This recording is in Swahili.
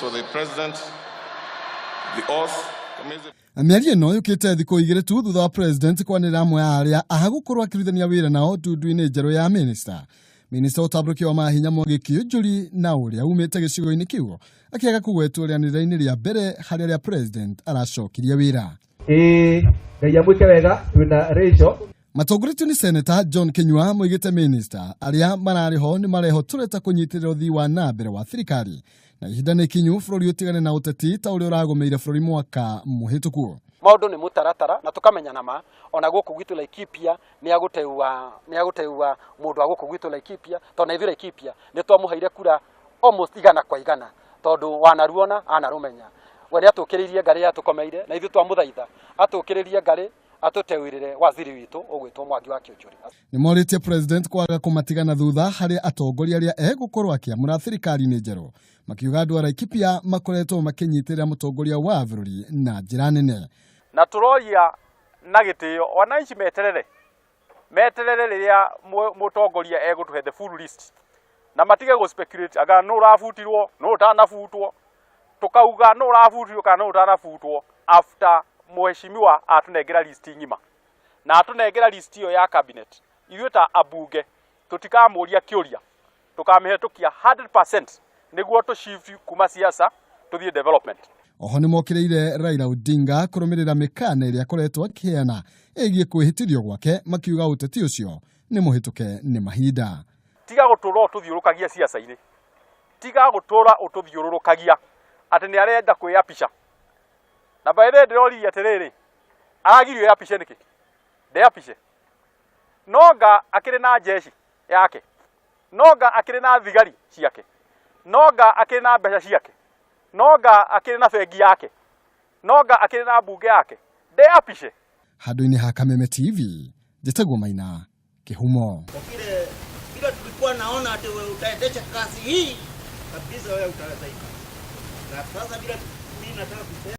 For the president, the oath. Miario no yukite thiko igire tu thutha wa president kwanira amwe aria ahagukorwo akirithania wira nao tundu-ini njeru ya minister utabrukia wa mahinya Mwangi Njuri na uria umite gicigo-ini kiu akiaga kugwetwo rianira-ini ria mbere hari ria president aracokirie wira. Ngayamuke wega twina Rachel. Matongorĩtio ni Senator John Kinyua moigĩte minister aria marariho ni mareho tureta kunyitirĩra uthii wa na mbere wa thirikari na ihinda nĩ kinyu bũrũri ũtigane na ũteti ta ũrĩa ũragomeire bũrũri mwaka mũhĩtũku. Maũndũ nĩ mũtaratara na tukamenya nama ona gũkũ gwitũ Laikipia nĩ agũteua mũndũ wa gũkũ gwitũ Laikipia tondũ ithuĩ Laikipia nĩ twamũheire kura almost igana kwa igana tondũ wanaruona anarumenya we nĩ atũkĩrĩirie Ngarĩ atũkomeire na ithuĩ twamũthaitha atũkĩrĩirie Ngarĩ atutewirire waziri witu ugwitwo Mwangi wa Njuri. Ni morĩtie president kwaga kumatigana thutha hari atongoria aria egukorwo akiamũra thirikari-inĩ njerũ makiuga andũ a Laikipia makoretwo makinyitirĩra mũtongoria wa bũrũri na njĩra nene. Na turoria na gĩtĩo wananchi meterere rĩrĩa mũtongoria egũtũhe the full list na matige go speculate aga no rafutirwo no utanafutwo tukauga no rafutirwo kana no utanafutwo after Mheshimiwa atunengera list ngima na atunengera list iyo ya cabinet ithuĩ ta abunge tutikamũria kĩũria tukamĩhetũkia 100% nĩguo tũshift kuma siasa tuthie development. Oho nĩ mokĩrĩire Raila Odinga kũrũmĩrĩra mĩkana ĩrĩa akoretwo akĩheana ĩgiĩ kwĩhĩtithio gwake makiuga ũteti ũcio nĩ mũhĩtũke nĩ mahinda. Tiga gũtũra ũtũthiũrũkagia siasa-inĩ, tiga gũtũra ũtũthiũrũrũkagia atĩ nĩ arenda kwĩyapisha. Na baadaye ndĩroririe atĩrĩrĩ aragirio yapishe nĩkĩ ndeyapishe noga akĩrĩ na jeshi yake noga akĩrĩ na thigari ciake noga akĩrĩ na mbeca ciake noga akĩrĩ na bengi yake noga akĩrĩ na mbunge yake ndeyapishe. Handũ-inĩ ha Kameme TV njĩtagwo Maina Kĩhumo. Kile tulikuwa naona ati wewe utaendesha kazi hii kabisa wewe utaweza. Na sasa bila mimi nataka